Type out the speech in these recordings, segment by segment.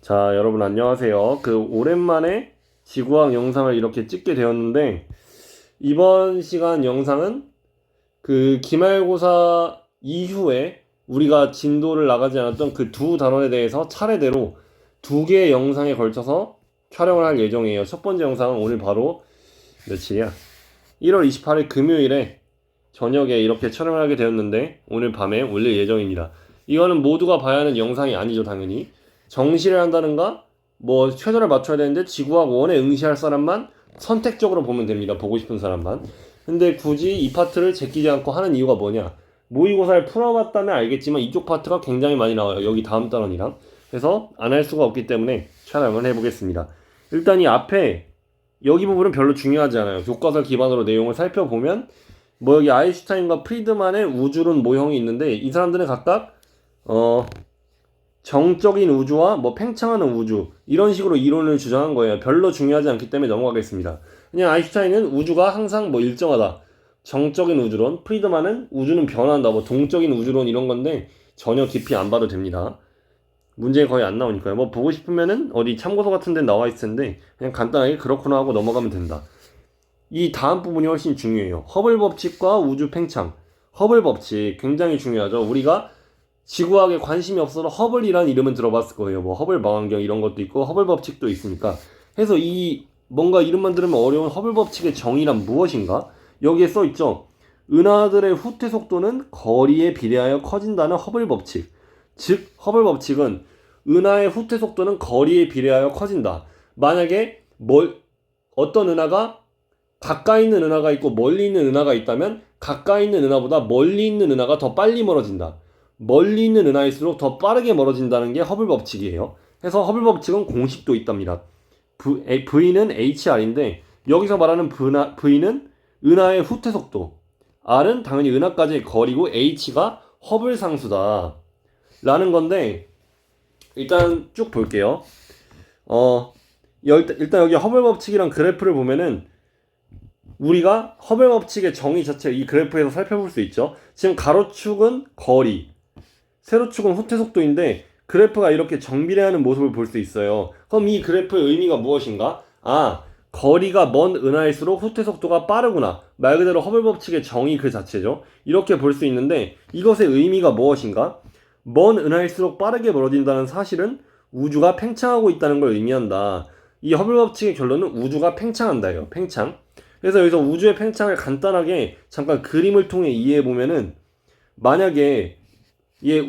자, 여러분 안녕하세요. 오랜만에 지구학 영상을 이렇게 찍게 되었는데, 이번 시간 영상은 기말고사 이후에 우리가 진도를 나가지 않았던 그 두 단원에 대해서 차례대로 두 개의 영상에 걸쳐서 촬영을 할 예정이에요. 첫 번째 영상은 오늘 바로 며칠이야? 1월 28일 금요일에 저녁에 이렇게 촬영을 하게 되었는데, 오늘 밤에 올릴 예정입니다. 이거는 모두가 봐야 하는 영상이 아니죠, 당연히. 정시를 한다는가 뭐 최저를 맞춰야 되는데 지구학 원에 응시할 사람만 선택적으로 보면 됩니다. 보고 싶은 사람만. 근데 굳이 이 파트를 제끼지 않고 하는 이유가 뭐냐, 모의고사를 풀어봤다면 알겠지만 이쪽 파트가 굉장히 많이 나와요. 여기 다음 단원이랑. 그래서 안 할 수가 없기 때문에 촬영을 해보겠습니다. 일단 이 앞에 여기 부분은 별로 중요하지 않아요. 교과서 기반으로 내용을 살펴보면 뭐 여기 아인슈타인과 프리드만의 우주론 모형이 있는데, 이 사람들은 각각 정적인 우주와 뭐 팽창하는 우주, 이런 식으로 이론을 주장한 거예요. 별로 중요하지 않기 때문에 넘어가겠습니다. 그냥 아인슈타인은 우주가 항상 뭐 일정하다, 정적인 우주론, 프리드만은 우주는 변한다, 뭐 동적인 우주론, 이런 건데 전혀 깊이 안 봐도 됩니다. 문제 거의 안 나오니까요. 뭐 보고 싶으면은 어디 참고서 같은 데 나와 있을 텐데 그냥 간단하게 그렇구나 하고 넘어가면 된다. 이 다음 부분이 훨씬 중요해요. 허블 법칙과 우주 팽창. 허블 법칙 굉장히 중요하죠. 우리가 지구학에 관심이 없어도 허블이라는 이름은 들어봤을 거예요. 뭐 허블 망원경 이런 것도 있고 허블 법칙도 있으니까. 그래서 이 뭔가 이름만 들으면 어려운 허블 법칙의 정의란 무엇인가? 여기에 써 있죠. 은하들의 후퇴 속도는 거리에 비례하여 커진다는 허블 법칙. 즉 허블 법칙은 은하의 후퇴 속도는 거리에 비례하여 커진다. 만약에 어떤 은하가 가까이 있는 은하가 있고 멀리 있는 은하가 있다면 가까이 있는 은하보다 멀리 있는 은하가 더 빨리 멀어진다. 멀리 있는 은하일수록 더 빠르게 멀어진다는 게 허블 법칙이에요. 그래서 허블 법칙은 공식도 있답니다. V는 HR인데 여기서 말하는 V는 은하의 후퇴 속도, R은 당연히 은하까지의 거리고 H가 허블 상수다 라는 건데, 일단 쭉 볼게요. 일단 여기 허블 법칙이랑 그래프를 보면은 우리가 허블 법칙의 정의 자체를 이 그래프에서 살펴볼 수 있죠. 지금 가로축은 거리, 세로축은 후퇴 속도인데 그래프가 이렇게 정비례하는 모습을 볼 수 있어요. 그럼 이 그래프의 의미가 무엇인가? 거리가 먼 은하일수록 후퇴 속도가 빠르구나. 말 그대로 허블 법칙의 정의 그 자체죠. 이렇게 볼 수 있는데 이것의 의미가 무엇인가? 먼 은하일수록 빠르게 멀어진다는 사실은 우주가 팽창하고 있다는 걸 의미한다. 이 허블 법칙의 결론은 우주가 팽창한다예요. 팽창. 그래서 여기서 우주의 팽창을 간단하게 잠깐 그림을 통해 이해해보면은, 만약에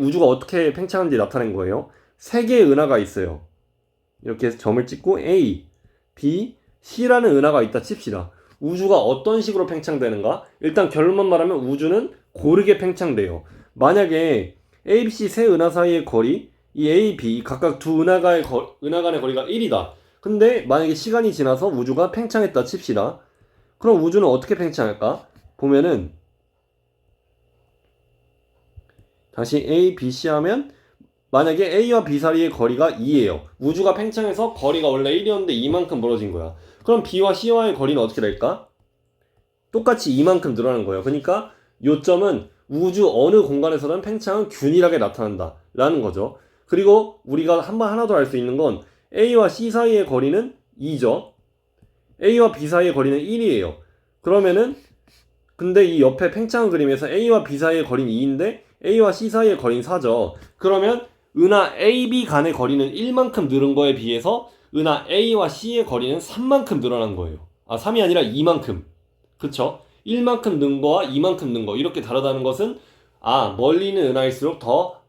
우주가 어떻게 팽창하는지 나타낸 거예요. 세 개의 은하가 있어요. 이렇게 해서 점을 찍고 A, B, C라는 은하가 있다 칩시다. 우주가 어떤 식으로 팽창되는가? 일단 결론만 말하면 우주는 고르게 팽창돼요. 만약에 A, B, C 세 은하 사이의 거리, 이 A, B 각각 두 은하 간의 거리가 1이다. 근데 만약에 시간이 지나서 우주가 팽창했다 칩시다. 그럼 우주는 어떻게 팽창할까? 보면은 다시 A, B, C 하면 만약에 A와 B 사이의 거리가 2예요. 우주가 팽창해서 거리가 원래 1이었는데 이만큼 멀어진 거야. 그럼 B와 C와의 거리는 어떻게 될까? 똑같이 이만큼 늘어나는 거예요. 그러니까 요점은 우주 어느 공간에서는 팽창은 균일하게 나타난다 라는 거죠. 그리고 우리가 하나 더 알 수 있는 건 A와 C 사이의 거리는 2죠. A와 B 사이의 거리는 1이에요. 그러면은 근데 이 옆에 팽창 그림에서 A와 B 사이의 거리는 2인데 A와 C 사이의 거리는 4죠. 그러면 은하 A, B 간의 거리는 1만큼 늘은 거에 비해서 은하 A와 C의 거리는 3만큼 늘어난 거예요. 3이 아니라 2만큼. 그쵸? 1만큼 는 거와 2만큼 는 거, 이렇게 다르다는 것은 멀리 있는 은하일수록 더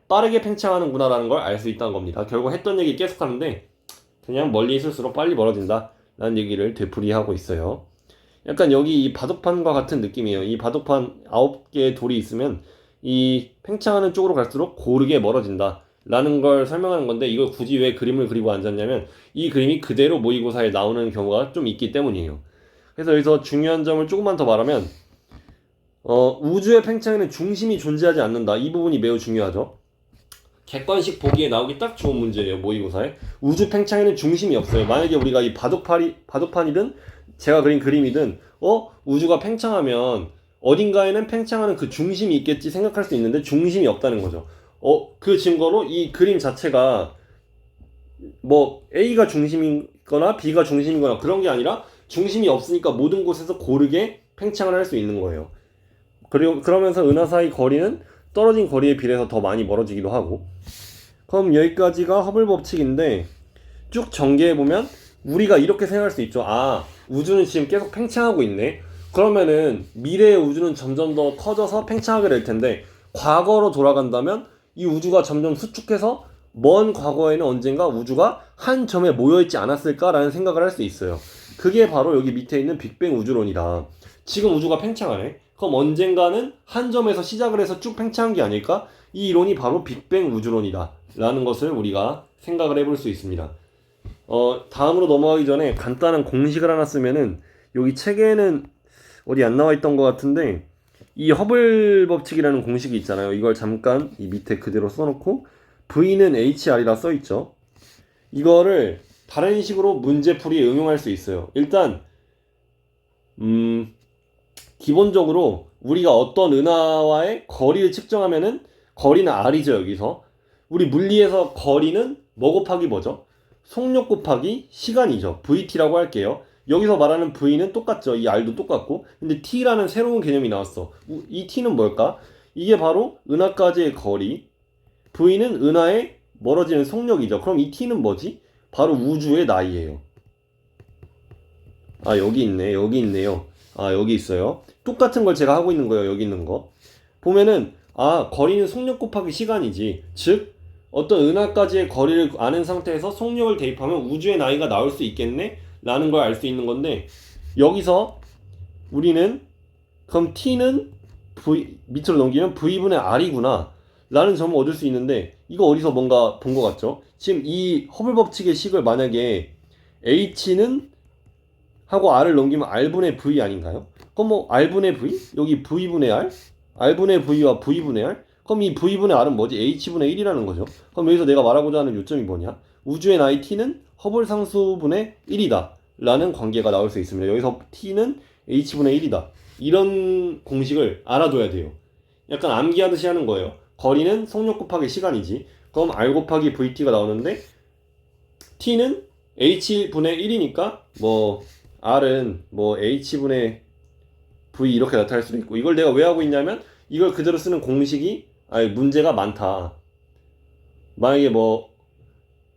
빠르게 팽창하는구나 라는 걸 알 수 있다는 겁니다. 결국 했던 얘기 계속 하는데 그냥 멀리 있을수록 빨리 멀어진다 라는 얘기를 되풀이하고 있어요. 약간 여기 이 바둑판과 같은 느낌이에요. 이 바둑판 9개의 돌이 있으면 이 팽창하는 쪽으로 갈수록 고르게 멀어진다 라는 걸 설명하는 건데, 이걸 굳이 왜 그림을 그리고 앉았냐면 이 그림이 그대로 모의고사에 나오는 경우가 좀 있기 때문이에요. 그래서 여기서 중요한 점을 조금만 더 말하면 우주의 팽창에는 중심이 존재하지 않는다. 이 부분이 매우 중요하죠. 객관식 보기에 나오기 딱 좋은 문제예요. 모의고사에 우주 팽창에는 중심이 없어요. 만약에 우리가 이 바둑판이든 제가 그린 그림이든 우주가 팽창하면 어딘가에는 팽창하는 그 중심이 있겠지 생각할 수 있는데 중심이 없다는 거죠. 그 증거로 이 그림 자체가 뭐 A가 중심이거나 B가 중심이거나 그런 게 아니라 중심이 없으니까 모든 곳에서 고르게 팽창을 할 수 있는 거예요. 그리고 그러면서 은하 사이 거리는 떨어진 거리에 비례해서 더 많이 멀어지기도 하고. 그럼 여기까지가 허블 법칙인데 쭉 전개해 보면 우리가 이렇게 생각할 수 있죠. 아, 우주는 지금 계속 팽창하고 있네. 그러면은 미래의 우주는 점점 더 커져서 팽창하게 될 텐데 과거로 돌아간다면 이 우주가 점점 수축해서 먼 과거에는 언젠가 우주가 한 점에 모여있지 않았을까라는 생각을 할 수 있어요. 그게 바로 여기 밑에 있는 빅뱅 우주론이다. 지금 우주가 팽창하네. 그럼 언젠가는 한 점에서 시작을 해서 쭉 팽창한 게 아닐까? 이 이론이 바로 빅뱅 우주론이다 라는 것을 우리가 생각을 해볼 수 있습니다. 다음으로 넘어가기 전에 간단한 공식을 하나 쓰면은 여기 책에는 어디 안 나와 있던 것 같은데 이 허블 법칙이라는 공식이 있잖아요. 이걸 잠깐 이 밑에 그대로 써놓고 V는 HR이라 써있죠. 이거를 다른 식으로 문제풀이에 응용할 수 있어요. 일단 기본적으로 우리가 어떤 은하와의 거리를 측정하면은 거리는 R이죠. 여기서 우리 물리에서 거리는 뭐 곱하기 뭐죠? 속력 곱하기 시간이죠. VT라고 할게요. 여기서 말하는 V는 똑같죠. 이 R도 똑같고. 근데 T라는 새로운 개념이 나왔어. 이 T는 뭘까? 이게 바로 은하까지의 거리. V는 은하의 멀어지는 속력이죠. 그럼 이 T는 뭐지? 바로 우주의 나이예요. 아, 여기 있네. 여기 있네요. 아, 여기 있어요. 똑같은 걸 제가 하고 있는 거예요. 여기 있는 거. 보면은 아, 거리는 속력 곱하기 시간이지. 즉 어떤 은하까지의 거리를 아는 상태에서 속력을 대입하면 우주의 나이가 나올 수 있겠네? 라는 걸 알 수 있는 건데 여기서 우리는 그럼 T는 V 밑으로 넘기면 V분의 R이구나 라는 점을 얻을 수 있는데 이거 어디서 뭔가 본 것 같죠? 지금 이 허블 법칙의 식을 만약에 H는 하고 R을 넘기면 R분의 V 아닌가요? 그럼 뭐 R분의 V? 여기 V분의 R? R분의 V와 V분의 R? 그럼 이 V분의 R은 뭐지? H분의 1이라는 거죠. 그럼 여기서 내가 말하고자 하는 요점이 뭐냐? 우주의 나이 T는 허블 상수분의 1이다 라는 관계가 나올 수 있습니다. 여기서 T는 H분의 1이다. 이런 공식을 알아둬야 돼요. 약간 암기하듯이 하는 거예요. 거리는 속력 곱하기 시간이지. 그럼 R 곱하기 VT가 나오는데 T는 H분의 1이니까 뭐 R은 뭐 H분의 V 이렇게 나타날 수도 있고 이걸 내가 왜 하고 있냐면 이걸 그대로 쓰는 공식이 아니 문제가 많다. 만약에 뭐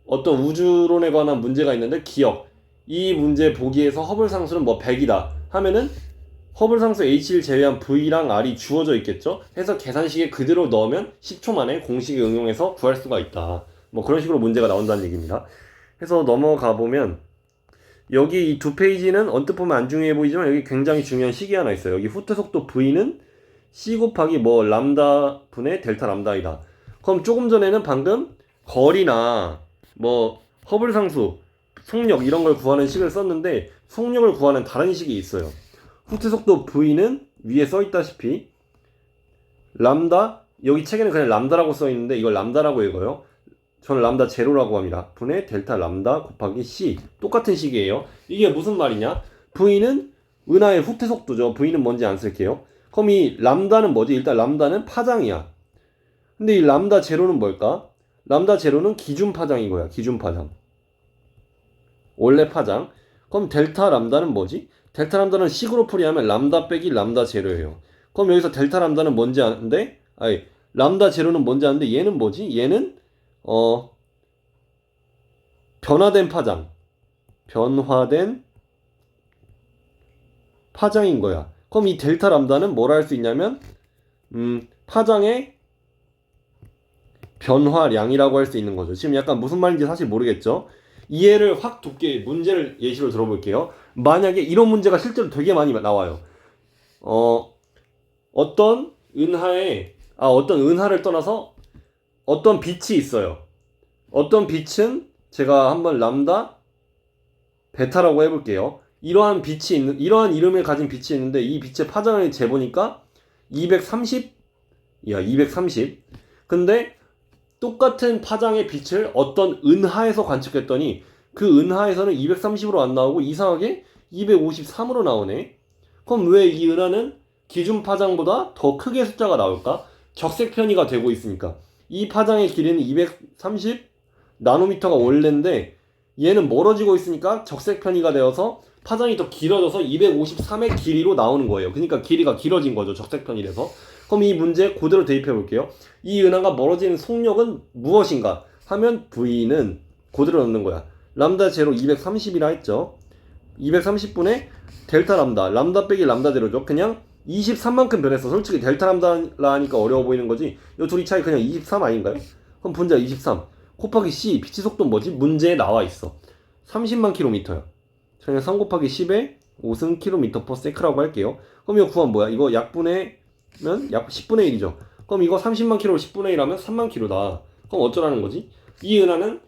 어떤 우주론에 관한 문제가 있는데 기억 이 문제 보기에서 허블 상수는 뭐 100이다 하면은 허블 상수 H를 제외한 V랑 R이 주어져 있겠죠? 해서 계산식에 그대로 넣으면 10초 만에 공식에 응용해서 구할 수가 있다. 뭐 그런 식으로 문제가 나온다는 얘기입니다. 해서 넘어가 보면 여기 이 두 페이지는 언뜻 보면 안 중요해 보이지만 여기 굉장히 중요한 식이 하나 있어요. 여기 후퇴 속도 V는 C 곱하기 뭐 람다 분의 델타 람다이다. 그럼 조금 전에는 방금 거리나 뭐 허블 상수, 속력 이런 걸 구하는 식을 썼는데 속력을 구하는 다른 식이 있어요. 후퇴 속도 V는 위에 써 있다시피 람다 여기 책에는 그냥 람다라고 써 있는데 이걸 람다라고 읽어요. 저는 람다 제로라고 합니다. 분의 델타 람다 곱하기 C 똑같은 식이에요. 이게 무슨 말이냐? V는 은하의 후퇴 속도죠. V는 뭔지 안 쓸게요. 그럼 이 람다는 뭐지? 일단 람다는 파장이야. 근데 이 람다 제로는 뭘까? 람다 제로는 기준 파장인 거야. 기준 파장. 원래 파장. 그럼 델타 람다는 뭐지? 델타 람다는 식으로 풀이하면 람다 빼기 람다 제로예요. 그럼 여기서 델타 람다는 뭔지 아는데? 아니, 람다 제로는 뭔지 아는데 얘는 뭐지? 얘는 변화된 파장. 변화된 파장인 거야. 그럼 이 델타 람다는 뭐라 할 수 있냐면 파장의 변화량이라고 할 수 있는 거죠. 지금 약간 무슨 말인지 사실 모르겠죠? 이해를 확 돕게 문제를 예시로 들어볼게요. 만약에 이런 문제가 실제로 되게 많이 나와요. 어떤 은하를 떠나서 어떤 빛이 있어요. 어떤 빛은 제가 한번 람다 베타라고 해볼게요. 이러한 이름을 가진 빛이 있는데 이 빛의 파장을 재보니까 230. 근데 똑같은 파장의 빛을 어떤 은하에서 관측했더니 그 은하에서는 230으로 안 나오고 이상하게 253으로 나오네. 그럼 왜 이 은하는 기준 파장보다 더 크게 숫자가 나올까? 적색 편이가 되고 있으니까. 이 파장의 길이는 230 나노미터가 원래인데 얘는 멀어지고 있으니까 적색 편이가 되어서 파장이 더 길어져서 253의 길이로 나오는 거예요. 그러니까 길이가 길어진 거죠. 적색 편이라서. 그럼 이 문제 그대로 대입해 볼게요. 이 은하가 멀어지는 속력은 무엇인가 하면 V는 그대로 넣는 거야. 람다 제로 230이라 했죠. 230분의 델타 람다, 람다 빼기 람다 제로죠. 그냥 23만큼 변했어. 솔직히 델타 람다라 하니까 어려워 보이는 거지. 이 둘이 차이 그냥 23 아닌가요? 그럼 분자 23 곱하기 C, 빛의 속도는 뭐지? 문제에 나와 있어. 30만 킬로미터야. 그냥 3 곱하기 10에 5승 킬로미터 퍼 세크라고 할게요. 그럼 이거 구하면 뭐야? 이거 약분하면 약 10분의 1이죠. 그럼 이거 30만 킬로를 10분의 1 하면 3만 킬로다. 그럼 어쩌라는 거지? 이 은하는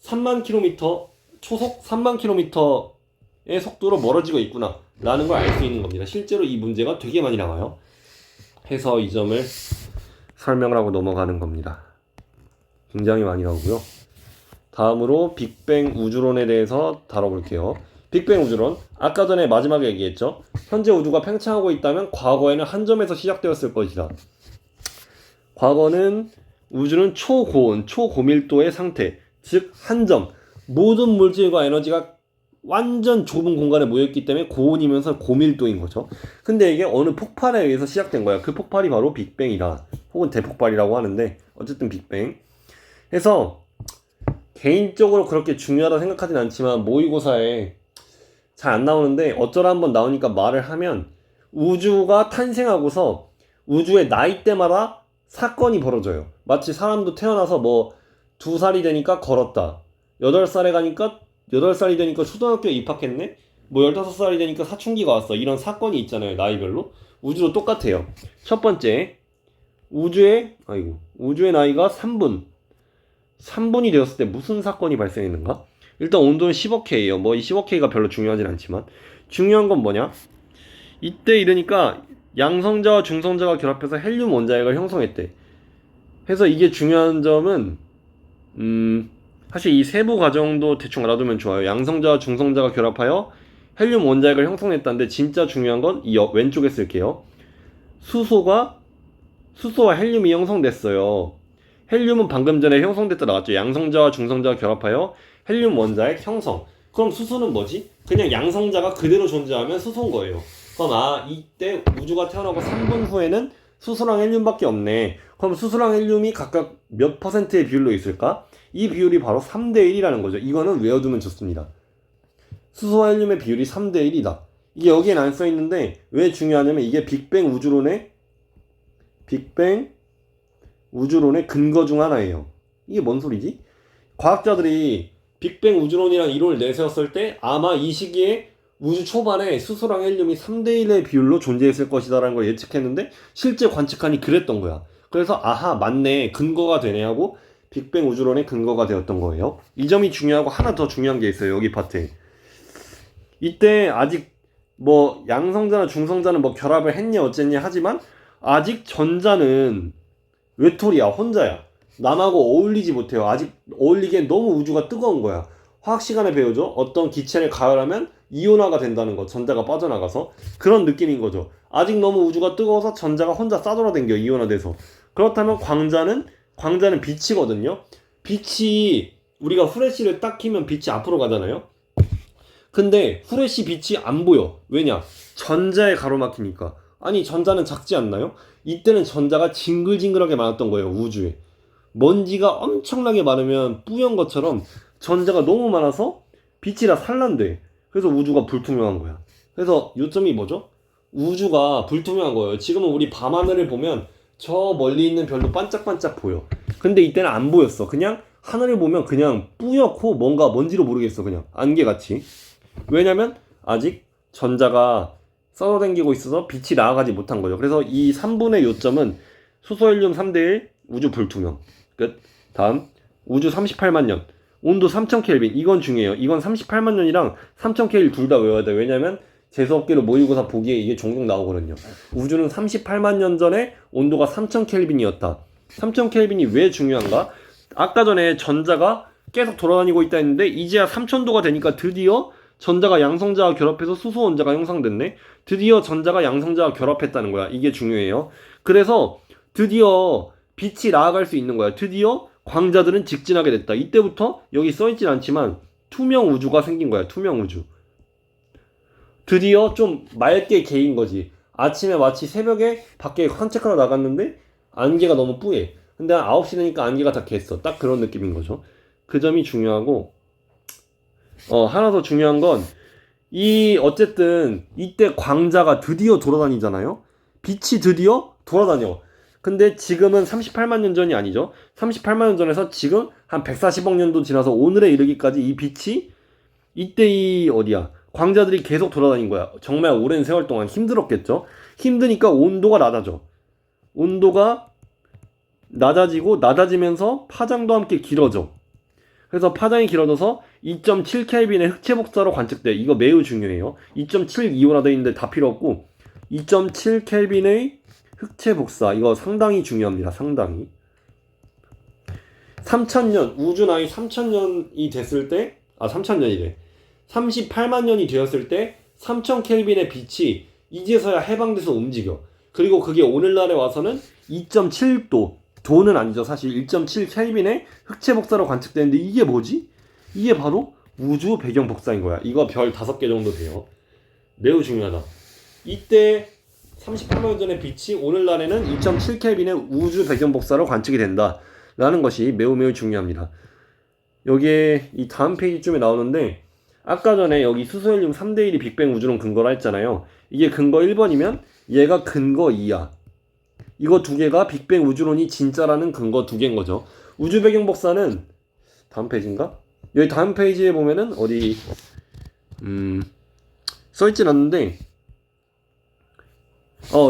3만 킬로미터, 초속 3만 킬로미터의 속도로 멀어지고 있구나 라는 걸 알 수 있는 겁니다. 실제로 이 문제가 되게 많이 나와요. 해서 이 점을 설명을 하고 넘어가는 겁니다. 굉장히 많이 나오고요. 다음으로 빅뱅 우주론에 대해서 다뤄볼게요. 빅뱅 우주론, 아까 전에 마지막에 얘기했죠. 현재 우주가 팽창하고 있다면 과거에는 한 점에서 시작되었을 것이다. 과거는 우주는 초고온, 초고밀도의 상태, 즉 한 점, 모든 물질과 에너지가 완전 좁은 공간에 모여있기 때문에 고온이면서 고밀도인 거죠. 근데 이게 어느 폭발에 의해서 시작된 거야. 그 폭발이 바로 빅뱅이다. 혹은 대폭발이라고 하는데 어쨌든 빅뱅. 해서 개인적으로 그렇게 중요하다 생각하진 않지만 모의고사에 잘 안 나오는데 어쩌다 한번 나오니까 말을 하면 우주가 탄생하고서 우주의 나이대마다 사건이 벌어져요. 마치 사람도 태어나서 뭐 2살이 되니까 걸었다. 8살이 되니까 초등학교에 입학했네? 뭐 15살이 되니까 사춘기가 왔어. 이런 사건이 있잖아요. 나이별로. 우주도 똑같아요. 첫 번째, 우주의 나이가 3분이 되었을 때 무슨 사건이 발생했는가? 일단 온도는 15K예요. 뭐 이 15K가 별로 중요하진 않지만 중요한 건 뭐냐? 이때 이러니까 양성자와 중성자가 결합해서 헬륨 원자핵을 형성했대. 해서 이게 중요한 점은 사실 이 세부 과정도 대충 알아두면 좋아요. 양성자와 중성자가 결합하여 헬륨 원자핵을 형성했다는데 진짜 중요한 건 이 왼쪽에 쓸게요. 수소와 헬륨이 형성됐어요. 헬륨은 방금 전에 형성됐다 나왔죠. 양성자와 중성자가 결합하여 헬륨 원자핵 형성. 그럼 수소는 뭐지? 그냥 양성자가 그대로 존재하면 수소인 거예요. 그럼 이때 우주가 태어나고 3분 후에는 수소랑 헬륨밖에 없네. 그럼 수소랑 헬륨이 각각 몇 퍼센트의 비율로 있을까? 이 비율이 바로 3대 1이라는 거죠. 이거는 외워두면 좋습니다. 수소와 헬륨의 비율이 3대 1이다. 이게 여기엔 안 써있는데 왜 중요하냐면 이게 빅뱅 우주론의 근거 중 하나예요. 이게 뭔 소리지? 과학자들이 빅뱅 우주론이라는 이론을 내세웠을 때 아마 이 시기에 우주 초반에 수소랑 헬륨이 3대 1의 비율로 존재했을 것이다 라는 걸 예측했는데 실제 관측하니 그랬던 거야. 그래서 아하 맞네 근거가 되네 하고 빅뱅 우주론의 근거가 되었던 거예요. 이 점이 중요하고 하나 더 중요한 게 있어요. 여기 파트에. 이때 아직 뭐 양성자나 중성자는 뭐 결합을 했냐 어쨌냐 하지만 아직 전자는 외톨이야. 혼자야. 남하고 어울리지 못해요. 아직 어울리기엔 너무 우주가 뜨거운 거야. 화학 시간에 배우죠. 어떤 기체를 가열하면 이온화가 된다는 거. 전자가 빠져나가서. 그런 느낌인 거죠. 아직 너무 우주가 뜨거워서 전자가 혼자 싸돌아댕겨. 이온화돼서. 그렇다면 광자는 빛이거든요. 빛이 우리가 후레쉬를 딱 켜면 빛이 앞으로 가잖아요. 근데 후레쉬 빛이 안 보여. 왜냐? 전자에 가로막히니까. 아니 전자는 작지 않나요? 이때는 전자가 징글징글하게 많았던 거예요. 우주에. 먼지가 엄청나게 많으면 뿌연 것처럼 전자가 너무 많아서 빛이 다 산란돼. 그래서 우주가 불투명한 거야. 그래서 요점이 뭐죠? 우주가 불투명한 거예요. 지금은 우리 밤하늘을 보면 저 멀리 있는 별도 반짝반짝 보여. 근데 이때는 안 보였어. 그냥 하늘을 보면 그냥 뿌옇고 뭔가 뭔지로 모르겠어. 그냥 안개같이. 왜냐면 아직 전자가 썰어당기고 있어서 빛이 나아가지 못한 거죠. 그래서 이 3분의 요점은 수소 헬륨 3대1 우주 불투명. 끝. 다음 우주 38만 년 온도 3000켈빈. 이건 중요해요. 이건 38만 년이랑 3000켈빈 둘 다 외워야 돼. 왜냐면 재수없게로 모의고사 보기에 이게 종종 나오거든요. 우주는 38만 년 전에 온도가 3000켈빈이었다. 3000켈빈이 왜 중요한가? 아까 전에 전자가 계속 돌아다니고 있다 했는데 이제야 3000도가 되니까 드디어 전자가 양성자와 결합해서 수소 원자가 형성됐네. 드디어 전자가 양성자와 결합했다는 거야. 이게 중요해요. 그래서 드디어 빛이 나아갈 수 있는 거야. 드디어 광자들은 직진하게 됐다. 이때부터 여기 써있진 않지만 투명 우주가 생긴 거야. 투명 우주. 드디어 좀 맑게 개인 거지. 아침에 마치 새벽에 밖에 산책하러 나갔는데 안개가 너무 뿌예. 근데 한 9시 되니까 안개가 다 갰어. 딱 그런 느낌인 거죠. 그 점이 중요하고, 하나 더 중요한 건, 어쨌든 이때 광자가 드디어 돌아다니잖아요. 빛이 드디어 돌아다녀. 근데 지금은 38만 년 전이 아니죠. 38만 년 전에서 지금 한 140억 년도 지나서 오늘에 이르기까지 이 빛이 이때 광자들이 계속 돌아다닌 거야. 정말 오랜 세월 동안 힘들었겠죠. 힘드니까 온도가 낮아져. 온도가 낮아지고 낮아지면서 파장도 함께 길어져. 그래서 파장이 길어져서 2.7켈빈의 흑체 복사로 관측돼. 이거 매우 중요해요. 2.7 이온화 돼 있는데 다 필요 없고 2.7켈빈의 흑체 복사. 이거 상당히 중요합니다. 상당히. 3000년, 우주 나이 3000년이 됐을 때, 3000년이래. 38만 년이 되었을 때 3000켈빈의 빛이 이제서야 해방돼서 움직여. 그리고 그게 오늘날에 와서는 2.7도, 도는 아니죠. 사실 1.7켈빈의 흑체 복사로 관측되는데 이게 뭐지? 이게 바로 우주 배경 복사인 거야. 이거 별 5개 정도 돼요. 매우 중요하다. 이때 38만 년 전의 빛이 오늘날에는 2.7켈빈의 우주 배경 복사로 관측이 된다. 라는 것이 매우 중요합니다. 여기에 이 다음 페이지쯤에 나오는데 아까 전에 여기 수소헬륨 3대1이 빅뱅 우주론 근거라 했잖아요. 이게 근거 1번이면 얘가 근거 2야. 이거 두 개가 빅뱅 우주론이 진짜라는 근거 2개인 거죠. 우주 배경 복사는 다음 페이지인가? 여기 다음 페이지에 보면은 어디 써있진 않는데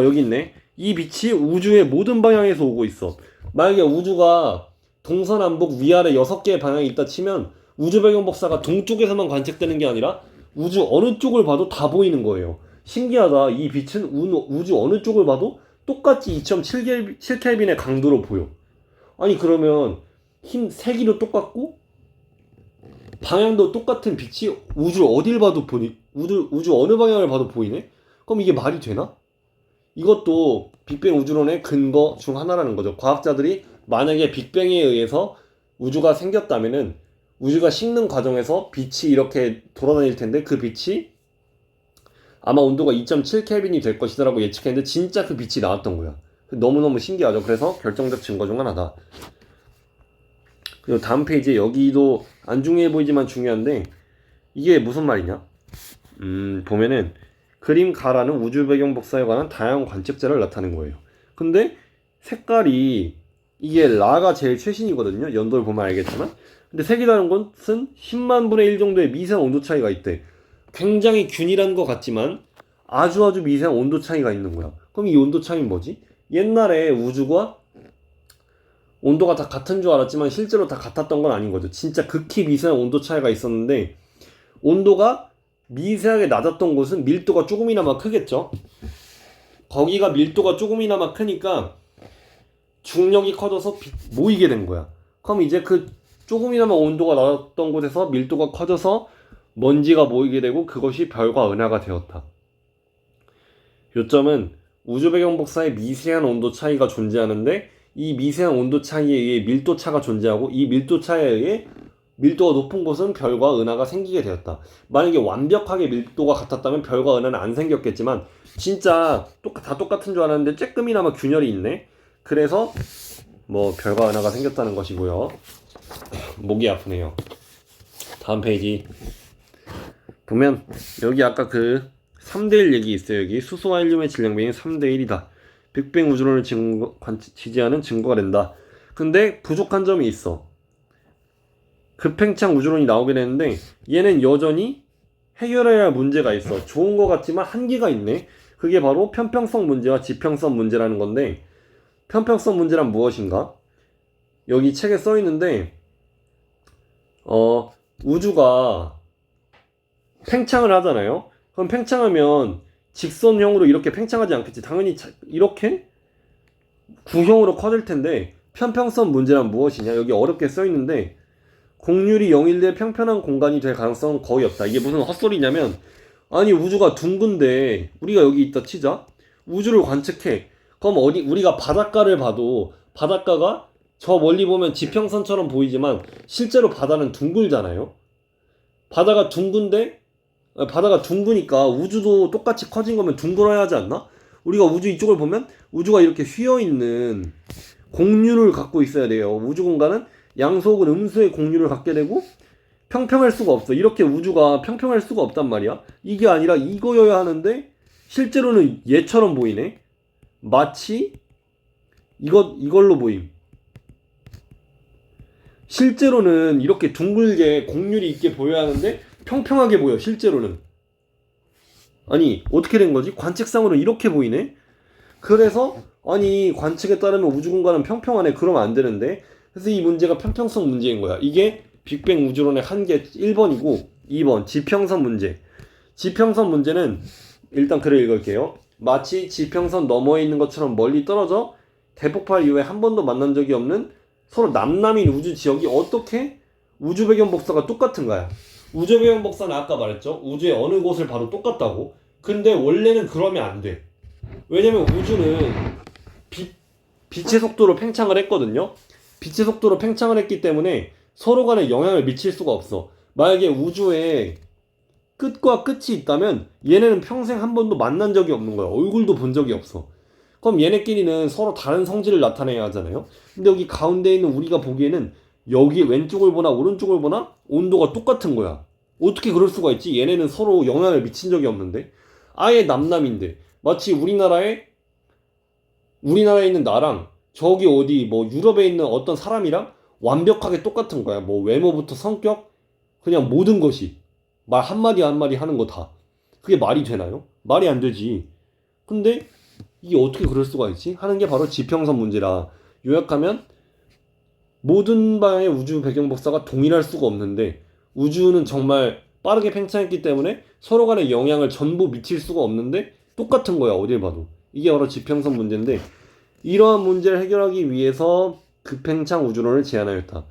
여기 있네. 이 빛이 우주의 모든 방향에서 오고 있어. 만약에 우주가 동서남북 위아래 6개의 방향이 있다 치면 우주 배경 복사가 동쪽에서만 관측되는 게 아니라 우주 어느 쪽을 봐도 다 보이는 거예요. 신기하다. 이 빛은 우주 어느 쪽을 봐도 똑같이 2.7켈빈의 강도로 보여. 아니 그러면 세기도 똑같고 방향도 똑같은 빛이 우주 어딜 봐도 우주 어느 방향을 봐도 보이네? 그럼 이게 말이 되나? 이것도 빅뱅 우주론의 근거 중 하나라는 거죠. 과학자들이 만약에 빅뱅에 의해서 우주가 생겼다면은 우주가 식는 과정에서 빛이 이렇게 돌아다닐 텐데 그 빛이 아마 온도가 2.7켈빈이 될 것이다라고 예측했는데 진짜 그 빛이 나왔던 거야. 너무너무 신기하죠. 그래서 결정적 증거 중 하나다. 그리고 다음 페이지에 여기도 안 중요해 보이지만 중요한데 이게 무슨 말이냐? 보면은 그림 가라는 우주 배경 복사에 관한 다양한 관측자를 나타낸 거예요. 근데 색깔이 이게 라가 제일 최신이거든요. 연도를 보면 알겠지만. 근데 색이라는 것은 10만 분의 1 정도의 미세한 온도 차이가 있대. 굉장히 균일한 것 같지만 아주 미세한 온도 차이가 있는 거야. 그럼 이 온도 차이는 뭐지? 옛날에 우주가 온도가 다 같은 줄 알았지만 실제로 다 같았던 건 아닌 거죠. 진짜 극히 미세한 온도 차이가 있었는데 온도가 미세하게 낮았던 곳은 밀도가 조금이나마 크겠죠. 거기가 밀도가 조금이나마 크니까 중력이 커져서 모이게 된 거야. 그럼 이제 그 조금이나마 온도가 낮았던 곳에서 밀도가 커져서 먼지가 모이게 되고 그것이 별과 은하가 되었다. 요점은 우주 배경 복사에 미세한 온도 차이가 존재하는데 이 미세한 온도 차이에 의해 밀도 차가 존재하고 이 밀도 차에 의해 밀도가 높은 곳은 별과 은하가 생기게 되었다. 만약에 완벽하게 밀도가 같았다면 별과 은하는 안 생겼겠지만 진짜 다 똑같은 줄 알았는데 쬐끔이나마 균열이 있네. 그래서 별과 은하가 생겼다는 것이고요. 목이 아프네요. 다음 페이지 보면 여기 아까 그 3대1 얘기 있어요. 여기 수소와 헬륨의 질량비는 3대1이다. 빅뱅 우주론을 지지하는 증거가 된다. 근데 부족한 점이 있어. 급팽창 우주론이 나오게 되는데 얘는 여전히 해결해야 할 문제가 있어. 좋은 것 같지만 한계가 있네. 그게 바로 편평성 문제와 지평성 문제라는 건데 편평성 문제란 무엇인가? 여기 책에 써 있는데 우주가 팽창을 하잖아요. 그럼 팽창하면 직선형으로 이렇게 팽창하지 않겠지. 당연히 이렇게 구형으로 커질 텐데 편평성 문제란 무엇이냐? 여기 어렵게 써 있는데 공률이 0일 때 평평한 공간이 될 가능성은 거의 없다. 이게 무슨 헛소리냐면 아니 우주가 둥근데 우리가 여기 있다 치자. 우주를 관측해. 그럼 우리가 바닷가를 봐도 바닷가가 저 멀리 보면 지평선처럼 보이지만 실제로 바다는 둥글잖아요. 바다가 둥근데 바다가 둥그니까 우주도 똑같이 커진 거면 둥글어야 하지 않나? 우리가 우주 이쪽을 보면 우주가 이렇게 휘어있는 공률을 갖고 있어야 돼요. 우주 공간은 양수 혹은 음수의 공률을 갖게 되고 평평할 수가 없어. 이렇게 우주가 평평할 수가 없단 말이야. 이게 아니라 이거여야 하는데 실제로는 얘처럼 보이네. 마치 이걸로 보임. 실제로는 이렇게 둥글게 곡률이 있게 보여야 하는데 평평하게 보여. 실제로는. 아니 어떻게 된 거지? 관측상으로 이렇게 보이네. 그래서 아니 관측에 따르면 우주 공간은 평평하네. 그러면 안 되는데. 그래서 이 문제가 편평성 문제인 거야. 이게 빅뱅 우주론의 한계 1번이고 2번 지평선 문제. 지평선 문제는 일단 글을 읽을게요. 마치 지평선 너머에 있는 것처럼 멀리 떨어져 대폭발 이후에 한 번도 만난 적이 없는 서로 남남인 우주 지역이 어떻게 우주 배경 복사가 똑같은 거야. 우주 배경 복사는 아까 말했죠. 우주의 어느 곳을 봐도 똑같다고. 근데 원래는 그러면 안 돼. 왜냐면 우주는 빛의 속도로 팽창을 했거든요. 빛의 속도로 팽창을 했기 때문에 서로 간에 영향을 미칠 수가 없어. 만약에 우주에 끝과 끝이 있다면 얘네는 평생 한 번도 만난 적이 없는 거야. 얼굴도 본 적이 없어. 그럼 얘네끼리는 서로 다른 성질을 나타내야 하잖아요. 근데 여기 가운데 있는 우리가 보기에는 여기 왼쪽을 보나 오른쪽을 보나 온도가 똑같은 거야. 어떻게 그럴 수가 있지? 얘네는 서로 영향을 미친 적이 없는데. 아예 남남인데 마치 우리나라에 있는 나랑 저기 어디 뭐 유럽에 있는 어떤 사람이랑 완벽하게 똑같은 거야. 뭐 외모부터 성격 그냥 모든 것이 말 한마디 한마디 하는 거 다. 그게 말이 되나요? 말이 안 되지. 근데 이게 어떻게 그럴 수가 있지? 하는 게 바로 지평선 문제라. 요약하면 모든 방향의 우주 배경 복사가 동일할 수가 없는데 우주는 정말 빠르게 팽창했기 때문에 서로 간의 영향을 전부 미칠 수가 없는데 똑같은 거야. 어딜 봐도. 이게 바로 지평선 문제인데 이러한 문제를 해결하기 위해서 급팽창 우주론을 제안하였다.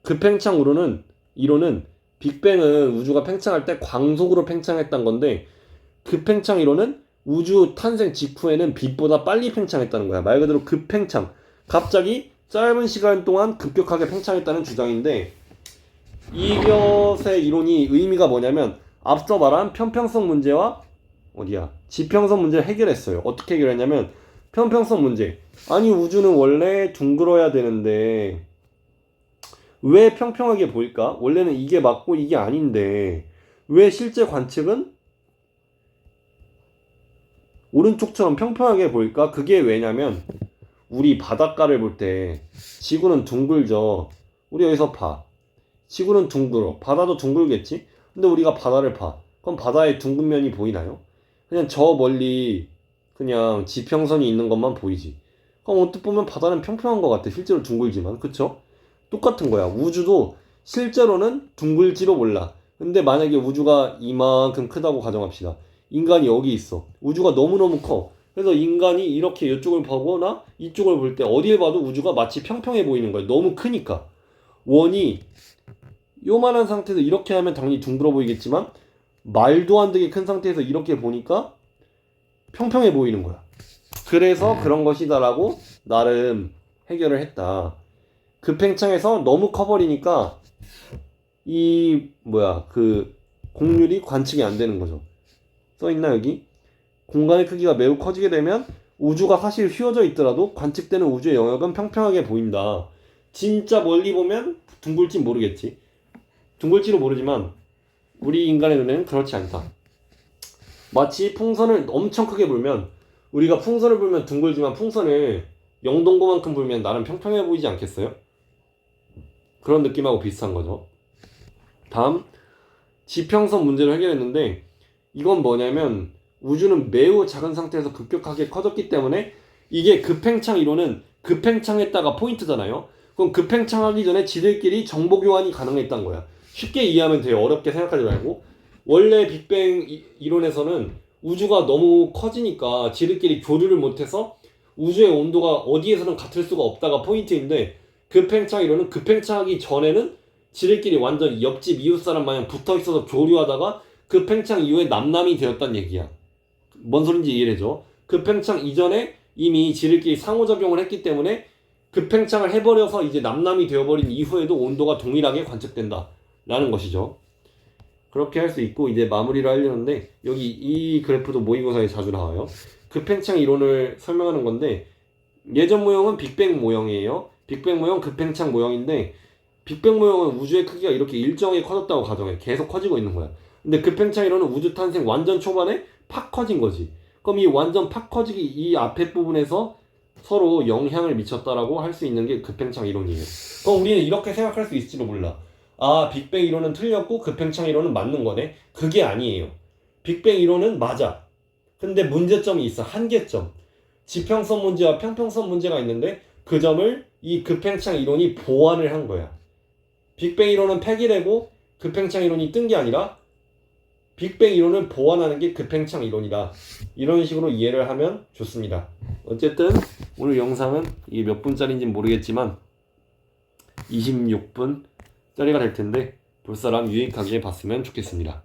급팽창 이론은 빅뱅은 우주가 팽창할 때 광속으로 팽창했던 건데 급팽창 이론은 우주 탄생 직후에는 빛보다 빨리 팽창했다는 거야. 말 그대로 급팽창. 갑자기 짧은 시간 동안 급격하게 팽창했다는 주장인데 이것의 이론이 의미가 뭐냐면 앞서 말한 편평성 문제와 지평선 문제를 해결했어요. 어떻게 해결했냐면 편평성 문제. 아니 우주는 원래 둥글어야 되는데 왜 평평하게 보일까? 원래는 이게 맞고 이게 아닌데 왜 실제 관측은 오른쪽처럼 평평하게 보일까? 그게 왜냐면 우리 바닷가를 볼 때 지구는 둥글죠. 우리 여기서 봐. 지구는 둥글어. 바다도 둥글겠지? 근데 우리가 바다를 봐. 그럼 바다의 둥근 면이 보이나요? 그냥 저 멀리 그냥 지평선이 있는 것만 보이지. 그럼 어떻게 보면 바다는 평평한 것 같아. 실제로 둥글지만. 그쵸? 똑같은 거야. 우주도 실제로는 둥글지도 몰라. 근데 만약에 우주가 이만큼 크다고 가정합시다. 인간이 여기 있어. 우주가 너무너무 커. 그래서 인간이 이렇게 이쪽을 보거나 이쪽을 볼 때 어딜 봐도 우주가 마치 평평해 보이는 거야. 너무 크니까. 원이 요만한 상태에서 이렇게 하면 당연히 둥글어 보이겠지만 말도 안 되게 큰 상태에서 이렇게 보니까 평평해 보이는 거야. 그래서 그런 것이다라고 나름 해결을 했다. 급팽창해서 너무 커버리니까 그 곡률이 관측이 안 되는 거죠. 써있나 여기? 공간의 크기가 매우 커지게 되면 우주가 사실 휘어져 있더라도 관측되는 우주의 영역은 평평하게 보인다. 진짜 멀리 보면 둥글진 모르겠지. 둥글지도 모르지만 우리 인간의 눈에는 그렇지 않다. 마치 풍선을 엄청 크게 불면 우리가 풍선을 불면 둥글지만 풍선을 영동고만큼 불면 나름 평평해 보이지 않겠어요? 그런 느낌하고 비슷한 거죠. 다음 지평선 문제를 해결했는데 이건 뭐냐면 우주는 매우 작은 상태에서 급격하게 커졌기 때문에 이게 급팽창 이론은 급팽창했다가 포인트잖아요. 그럼 급팽창하기 전에 지들끼리 정보 교환이 가능했던 거야. 쉽게 이해하면 돼요. 어렵게 생각하지 말고. 원래 빅뱅 이론에서는 우주가 너무 커지니까 지들끼리 교류를 못해서 우주의 온도가 어디에서는 같을 수가 없다가 포인트인데 급팽창 이론은 급팽창하기 전에는 지들끼리 완전 옆집 이웃사람 마냥 붙어있어서 교류하다가 급팽창 이후에 남남이 되었단 얘기야. 뭔 소린지 이해해줘. 급팽창 이전에 이미 지들끼리 상호작용을 했기 때문에 급팽창을 해버려서 이제 남남이 되어버린 이후에도 온도가 동일하게 관측된다 라는 것이죠. 그렇게 할 수 있고 이제 마무리를 하려는데 여기 이 그래프도 모의고사에 자주 나와요. 급팽창 이론을 설명하는 건데 예전 모형은 빅뱅 모형이에요. 빅뱅 모형 급팽창 모형인데 빅뱅 모형은 우주의 크기가 이렇게 일정하게 커졌다고 가정해. 계속 커지고 있는 거야. 근데 급팽창 이론은 우주 탄생 완전 초반에 팍 커진 거지. 그럼 이 완전 팍 커지기 이 앞에 부분에서 서로 영향을 미쳤다라고 할 수 있는 게 급팽창 이론이에요. 그럼 우리는 이렇게 생각할 수 있을지도 몰라. 아, 빅뱅 이론은 틀렸고 급팽창 이론은 맞는 거네. 그게 아니에요. 빅뱅 이론은 맞아. 근데 문제점이 있어. 한계점. 지평선 문제와 평평선 문제가 있는데 그 점을 이 급팽창 이론이 보완을 한 거야. 빅뱅 이론은 폐기되고 급팽창 이론이 뜬 게 아니라 빅뱅 이론을 보완하는 게 급팽창 이론이다. 이런 식으로 이해를 하면 좋습니다. 어쨌든 오늘 영상은 이게 몇 분짜리인지는 모르겠지만 26분짜리가 될 텐데 볼 사람 유익하게 봤으면 좋겠습니다.